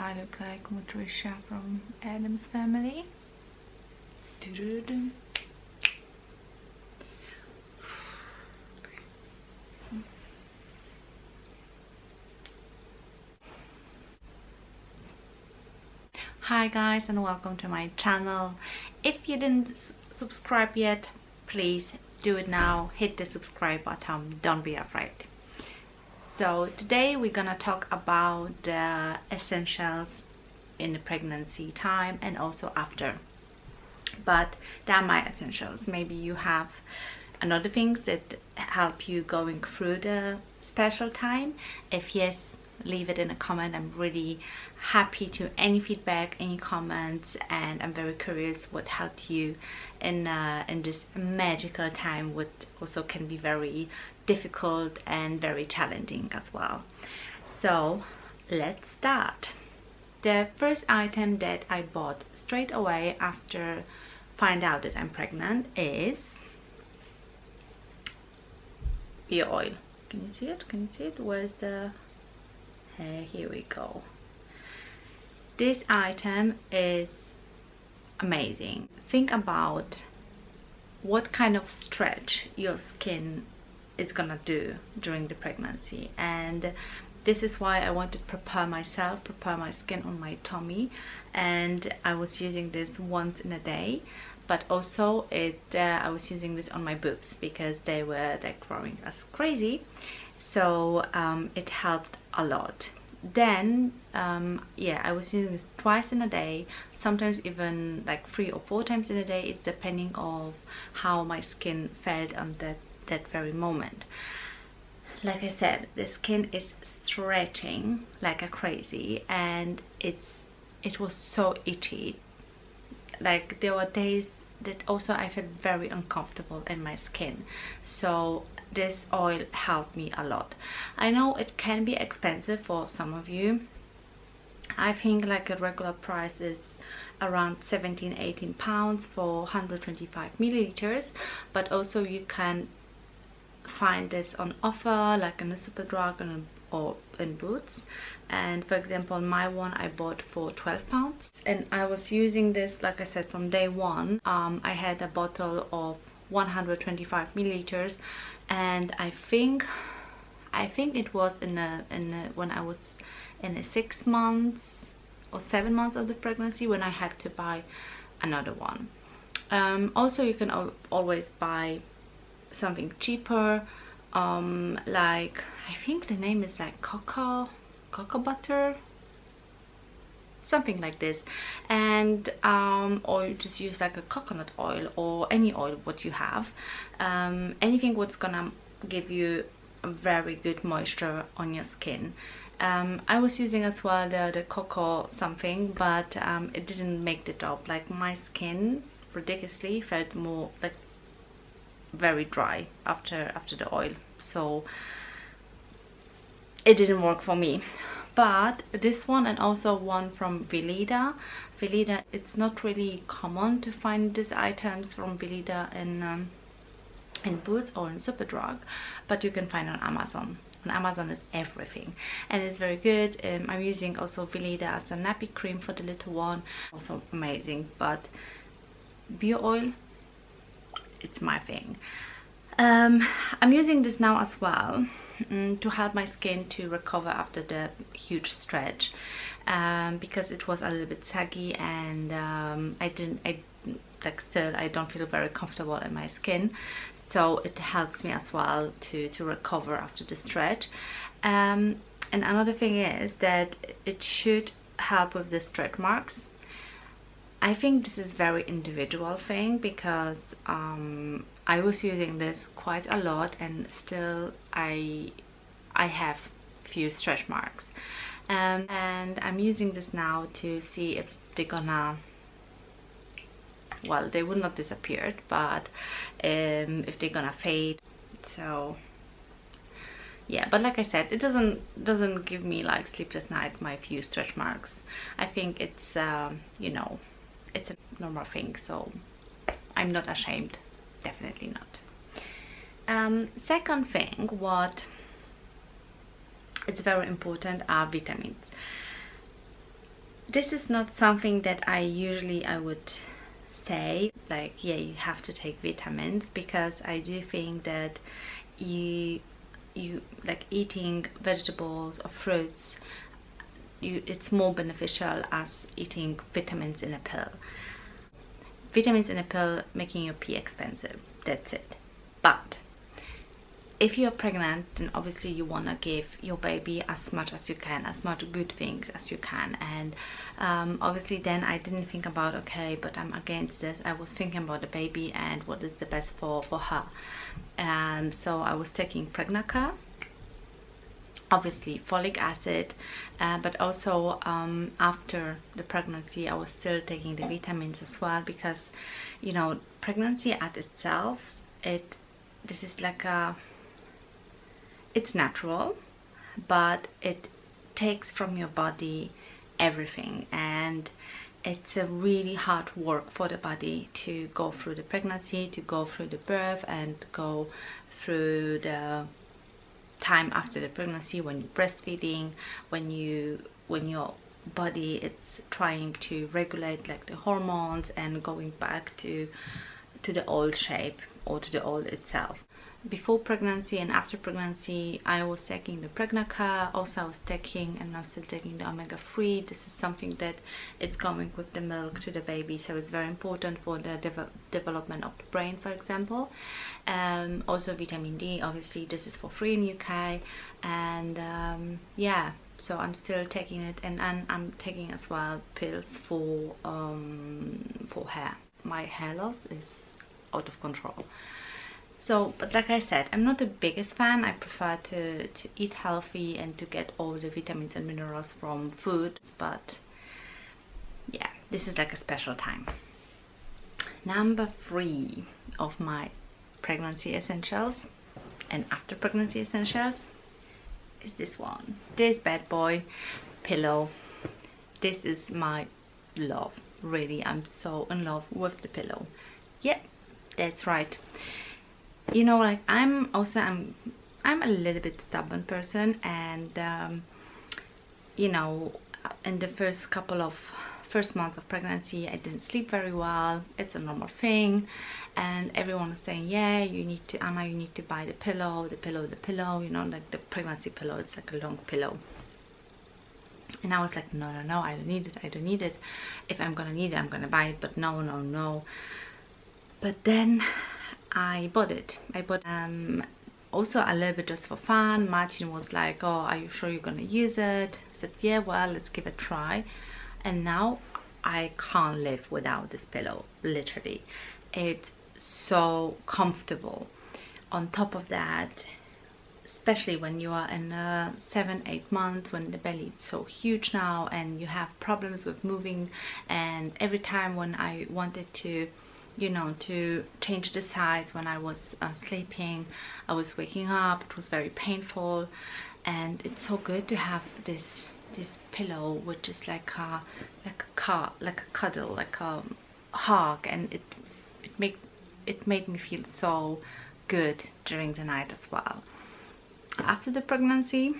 I look like Patricia from Adam's Family. Doo-doo-doo. Hi guys, and welcome to my channel. If you didn't subscribe yet, please do it now. Hit the subscribe button, don't be afraid. So today we're gonna talk about the essentials in the pregnancy time and also after. But they are my essentials. Maybe you have another things that help you going through the special time. If yes, leave it in a comment. I'm really happy to any feedback, any comments, and I'm very curious what helped you in this magical time, which also can be very difficult and very challenging as well. So let's start. The first item that I bought straight away after find out that I'm pregnant is beer oil. Can you see it? Can you see it? Where's the here we go. This item is amazing. Think about what kind of stretch your skin is gonna do during the pregnancy, and this is why I wanted to prepare my skin on my tummy, and I was using this once in a day, but also I was using this on my boobs because they were growing as crazy, so it helped a lot. Then yeah, I was using this twice in a day, sometimes even like 3 or 4 times in a day. It's depending on how my skin felt on that very moment. Like I said, the skin is stretching like a crazy, and it was so itchy. Like there were days that also I felt very uncomfortable in my skin, so this oil helped me a lot. I know it can be expensive for some of you. I think like a regular price is around 17-18 pounds for 125 milliliters, but also you can find this on offer like in a Superdrug or in Boots. And for example, my one I bought for 12 pounds, and I was using this, like I said, from day one. I had a bottle of 125 milliliters, and I think it was when I was in the 6 months or 7 months of the pregnancy when I had to buy another one. Also, you can always buy something cheaper, like I think the name is like cocoa butter, something like this, and or you just use like a coconut oil or any oil what you have, anything what's gonna give you a very good moisture on your skin. I was using as well the cocoa something, but it didn't make the job. Like my skin ridiculously felt more like very dry after the oil, so it didn't work for me. But this one, and also one from Veleda, it's not really common to find these items from Veleda in Boots or in Superdrug, but you can find on Amazon. On Amazon is everything, and it's very good. I'm using also Veleda as a nappy cream for the little one, also amazing. But beer oil, it's my thing. I'm using this now as well to help my skin to recover after the huge stretch, because it was a little bit saggy, and I don't feel very comfortable in my skin, so it helps me as well to recover after the stretch. And another thing is that it should help with the stretch marks. I think this is very individual thing, because I was using this quite a lot, and still I have few stretch marks, and I'm using this now to see if they're gonna, well, they will not disappear, but if they're gonna fade. So yeah, but like I said, it doesn't give me like sleepless night, my few stretch marks. I think it's you know, it's a normal thing, so I'm not ashamed, definitely not. Second thing, what it's very important are vitamins. This is not something that I would say like, yeah, you have to take vitamins, because I do think that you like eating vegetables or fruits, it's more beneficial as eating vitamins in a pill. Vitamins in a pill making your pee expensive, that's it. But if you're pregnant, then obviously you want to give your baby as much as you can, as much good things as you can. And obviously then I didn't think about, okay, but I'm against this. I was thinking about the baby and what is the best for her. So I was taking Pregnacare, obviously folic acid, but also after the pregnancy I was still taking the vitamins as well, because you know, pregnancy at itself, this is like it's natural, but it takes from your body everything, and it's a really hard work for the body to go through the pregnancy, to go through the birth, and go through the time after the pregnancy, when you're breastfeeding, when your body it's trying to regulate like the hormones and going back to the old shape or to the old itself. Before pregnancy and after pregnancy I was taking the Pregnacare, also I was taking, and I'm still taking, the omega-3. This is something that it's going with the milk to the baby, so it's very important for the development of the brain, for example. Also vitamin D, obviously this is for free in UK, and yeah, so I'm still taking it, and I'm taking as well pills for hair. My hair loss is out of control. So, but like I said, I'm not the biggest fan. I prefer to eat healthy and to get all the vitamins and minerals from food. But yeah, this is like a special time. Number 3 of my pregnancy essentials and after pregnancy essentials is this one. This bad boy, pillow. This is my love. Really, I'm so in love with the pillow. Yeah, that's right. You know, like I'm a little bit stubborn person, and you know, in the first months of pregnancy I didn't sleep very well. It's a normal thing, and everyone was saying, yeah, you need to, Anna, you need to buy the pillow, you know, like the pregnancy pillow. It's like a long pillow. And I was like, no, I don't need it. If I'm gonna need it, I'm gonna buy it, but no. But then I bought it. Also a little bit just for fun. Martin was like, oh, are you sure you're gonna use it? I said, yeah, well, let's give it a try. And now I can't live without this pillow, literally. It's so comfortable. On top of that, especially when you are in 7-8 months, when the belly is so huge now and you have problems with moving, and every time when I wanted to, you know, to change the sides when I was sleeping, I was waking up, it was very painful. And it's so good to have this pillow, which is like a cuddle, like a hug, and it made me feel so good during the night as well. After the pregnancy,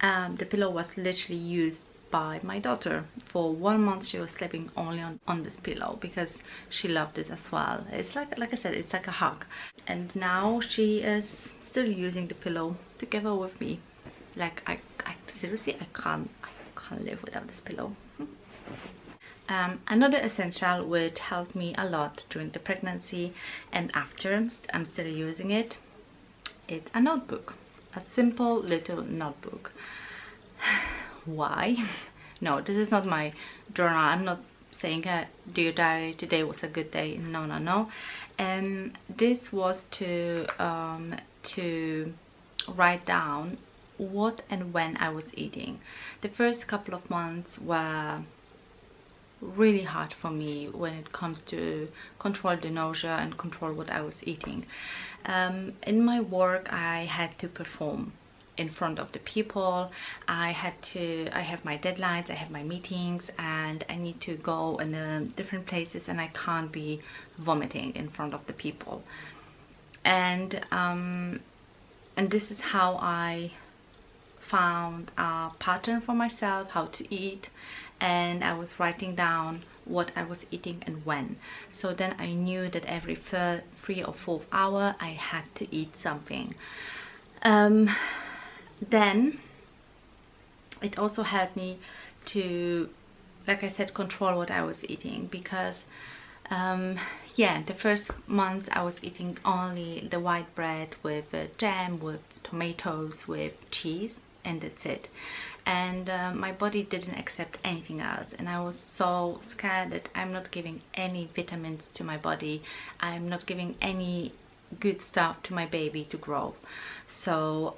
the pillow was literally used by my daughter. For 1 month she was sleeping only on this pillow, because she loved it as well. It's like I said, it's like a hug. And now she is still using the pillow together with me. Like I seriously, I can't live without this pillow. Another essential which helped me a lot during the pregnancy and after, I'm still using it, it's a notebook. A simple little notebook. Why? No, this is not my journal. I'm not saying, dear diary, today was a good day. No. This was to write down what and when I was eating. The first couple of months were really hard for me when it comes to control the nausea and control what I was eating. In my work I had to perform in front of the people. I have my deadlines, I have my meetings, and I need to go in different places, and I can't be vomiting in front of the people. And this is how I found a pattern for myself how to eat, and I was writing down what I was eating and when. So then I knew that every 3 or 4 hour I had to eat something. Then it also helped me to, like I said, control what I was eating, because yeah, the first month I was eating only the white bread with jam, with tomatoes, with cheese, and that's it. And my body didn't accept anything else, and I was so scared that I'm not giving any vitamins to my body, I'm not giving any good stuff to my baby to grow. So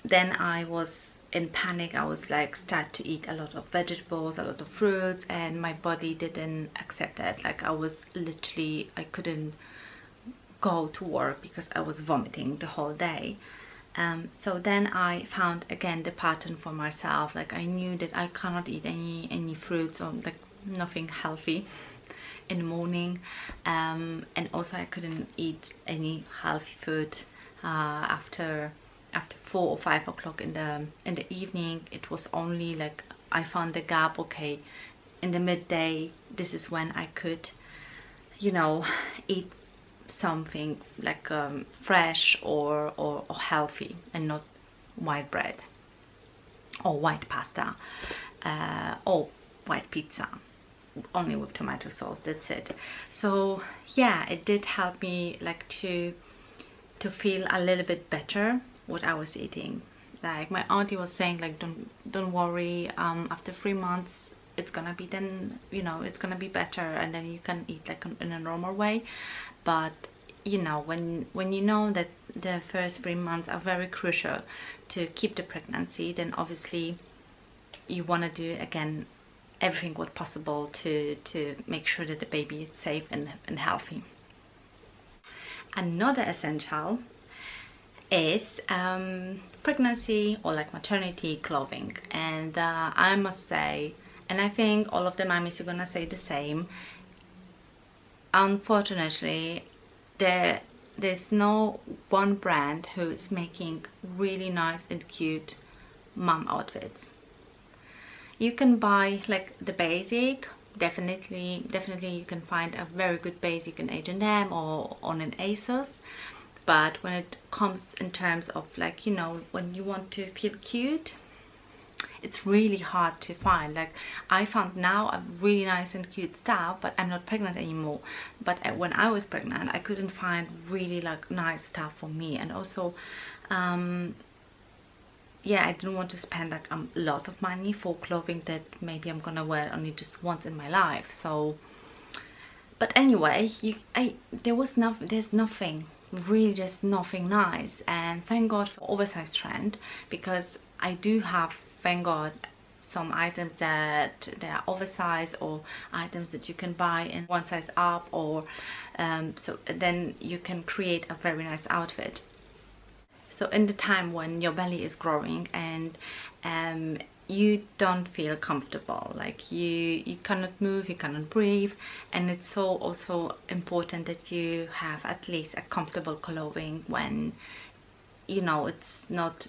then I was in panic. I was like, start to eat a lot of vegetables, a lot of fruits, and my body didn't accept it. Like I was literally, I couldn't go to work because I was vomiting the whole day. So then I found again the pattern for myself. Like I knew that I cannot eat any fruits or like nothing healthy in the morning, and also I couldn't eat any healthy food after 4 or 5 o'clock in the evening. It was only like I found the gap, okay, in the midday, this is when I could, you know, eat something like fresh or healthy, and not white bread or white pasta or white pizza only with tomato sauce. That's it. So yeah, it did help me like to feel a little bit better what I was eating. Like my auntie was saying, like don't worry, after 3 months it's gonna be, then you know, it's gonna be better, and then you can eat like in a normal way. But you know, when you know that the first 3 months are very crucial to keep the pregnancy, then obviously you want to do again everything what possible to make sure that the baby is safe and healthy. Another essential is pregnancy or like maternity clothing. And I must say, and I think all of the mommies are gonna say the same, unfortunately there's no one brand who is making really nice and cute mom outfits. You can buy like the basic, definitely you can find a very good basic in H&M or on an ASOS. But when it comes in terms of like, you know, when you want to feel cute, it's really hard to find. Like I found now a really nice and cute stuff, but I'm not pregnant anymore. But when I was pregnant, I couldn't find really like nice stuff for me. And also yeah, I didn't want to spend like a lot of money for clothing that maybe I'm gonna wear only just once in my life. So but anyway, there's nothing really, just nothing nice. And thank God for oversized trend, because I do have, thank God, some items that they are oversized, or items that you can buy in one size up, or so then you can create a very nice outfit. So in the time when your belly is growing and you don't feel comfortable, like you cannot move, you cannot breathe, and it's so also important that you have at least a comfortable clothing when, you know, it's not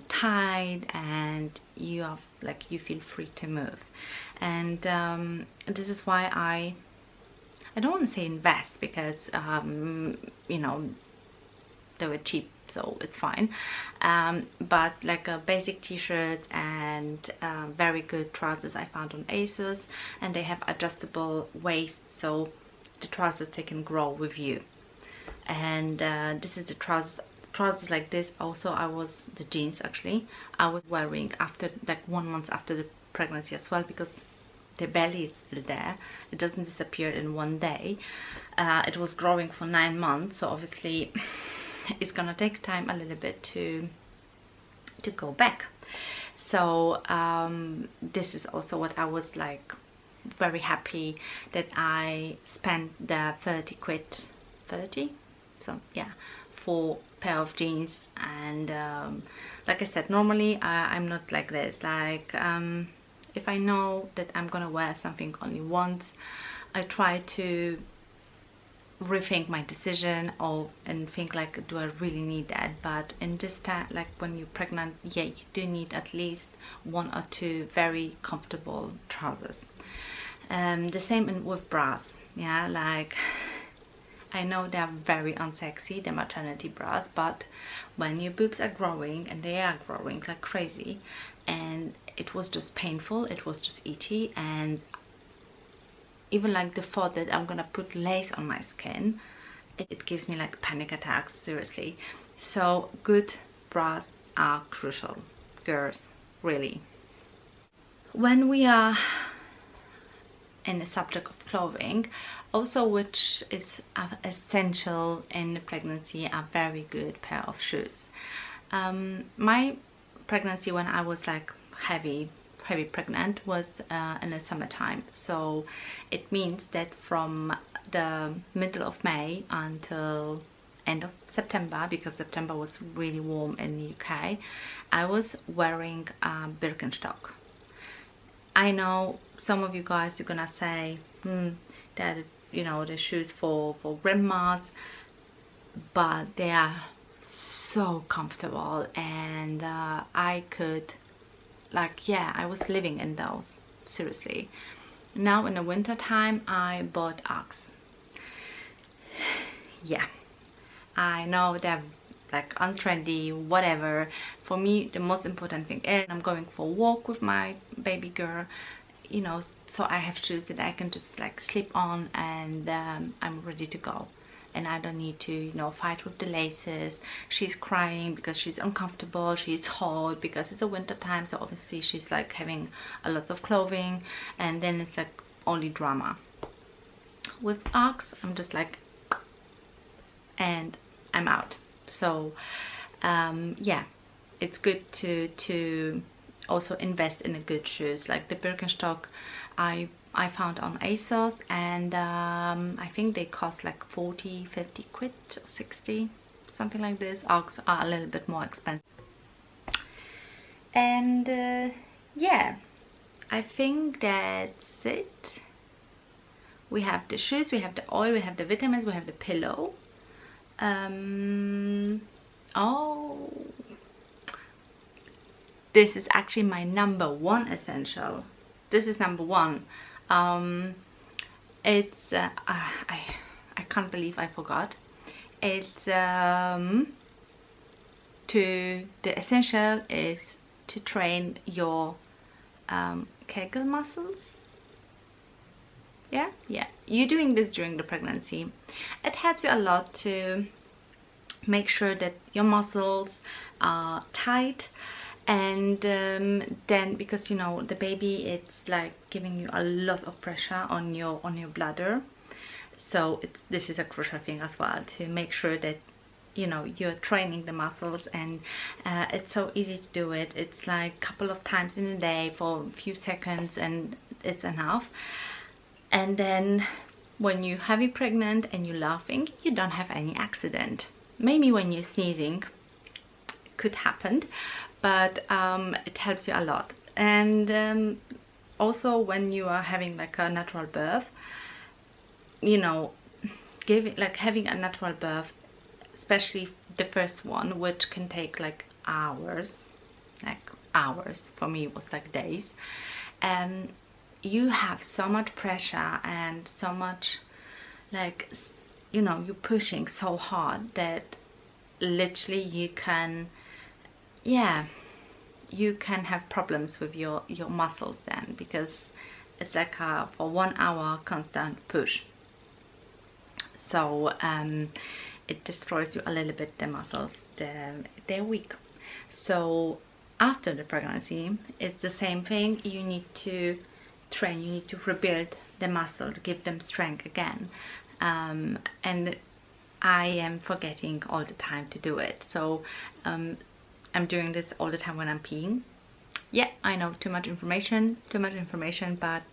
tight, and you are like, you feel free to move. And this is why I don't want to say invest, because you know, they were cheap, so it's fine, but like a basic t-shirt and very good trousers I found on ASOS, and they have adjustable waist, so the trousers, they can grow with you. And this is the trousers like this. Also the jeans actually I was wearing after like 1 month after the pregnancy as well, because the belly is still there, it doesn't disappear in one day. It was growing for 9 months, so obviously it's gonna take time a little bit to go back. So this is also what I was like very happy that I spent the 30 quid, 30, so yeah, for pair of jeans. And like I said, normally I'm not like this. Like if I know that I'm gonna wear something only once, I try to rethink my decision and think like, do I really need that? But in this time, like when you're pregnant, yeah, you do need at least 1 or 2 very comfortable trousers. The same with bras. Yeah, like I know they're very unsexy, the maternity bras, but when your boobs are growing, and they are growing like crazy, and it was just painful, it was just itchy, and even like the thought that I'm gonna put lace on my skin, it gives me like panic attacks, seriously. So good bras are crucial, girls, really. When we are in the subject of clothing, also which is essential in the pregnancy, a very good pair of shoes. My pregnancy, when I was like heavy pregnant, was in the summertime, so it means that from the middle of May until end of September, because September was really warm in the UK, I was wearing Birkenstock. I know some of you guys are gonna say that, you know, the shoes for grandmas, but they are so comfortable, and I could, like, yeah, I was living in those, seriously. Now in the winter time I bought Uggs. Yeah, I know they're like untrendy, whatever. For me, the most important thing is I'm going for a walk with my baby girl, you know, so I have shoes that I can just like slip on, and I'm ready to go. And I don't need to, you know, fight with the laces. She's crying because she's uncomfortable, she's hot because it's a winter time, so obviously she's like having a lot of clothing, and then it's like only drama. With Uggs, I'm just like, and I'm out. So yeah, it's good to also invest in a good shoes. Like the Birkenstock I found on ASOS, and I think they cost like 40-50 quid or 60, something like this. Uggs are a little bit more expensive. And yeah, I think that's it. We have the shoes, we have the oil, we have the vitamins, we have the pillow. Oh, this is actually my #1 essential. This is #1. It's I can't believe I forgot. It's the essential is to train your Kegel muscles. Yeah, you're doing this during the pregnancy. It helps you a lot to make sure that your muscles are tight, and then, because you know the baby, it's like giving you a lot of pressure on your bladder, so this is a crucial thing as well, to make sure that, you know, you're training the muscles. And it's so easy to do it. It's like a couple of times in a day for a few seconds, and it's enough. And then when you're heavy pregnant and you're laughing, you don't have any accident. Maybe when you're sneezing, it could happen, but it helps you a lot. And also when you are having like a natural birth, you know, having a natural birth, especially the first one, which can take like hours, for me it was like days, you have so much pressure and so much, like, you know, you're pushing so hard that literally you can, yeah, you can have problems with your muscles then, because it's like a for 1 hour constant push. So it destroys you a little bit, the muscles, they're weak. So after the pregnancy, it's the same thing. You need to train, you need to rebuild the muscle, to give them strength again. And I am forgetting all the time to do it. So I'm doing this all the time when I'm peeing. Yeah, I know, too much information, but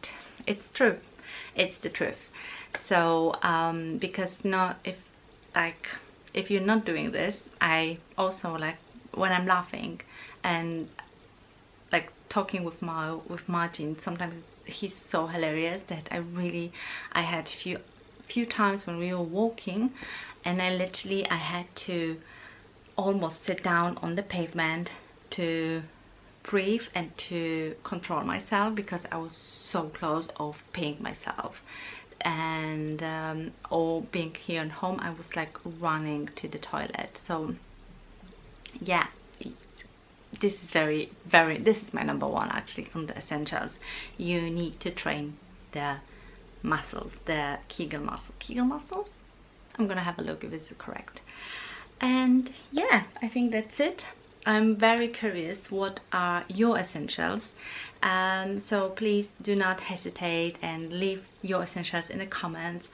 it's true. It's the truth. So because if you're not doing this, I also, like, when I'm laughing and like talking with Martin, sometimes he's so hilarious that I had few times when we were walking, and I had to almost sit down on the pavement to breathe and to control myself, because I was so close of peeing myself. And or being here at home, I was like running to the toilet. So yeah, this is this is my number one actually from the essentials. You need to train the muscles, the Kegel muscles. I'm gonna have a look if it's correct. And yeah, I think that's it. I'm very curious, what are your essentials? So please do not hesitate and leave your essentials in the comments.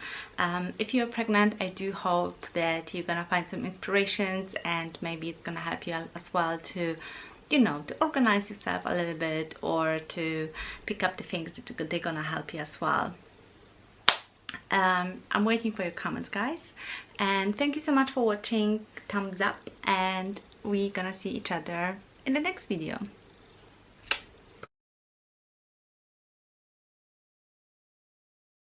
If you're pregnant, I do hope that you're gonna find some inspirations, and maybe it's gonna help you as well to, you know, to organize yourself a little bit, or to pick up the things that they're gonna help you as well. I'm waiting for your comments, guys, and thank you so much for watching. Thumbs up, and we're gonna see each other in the next video.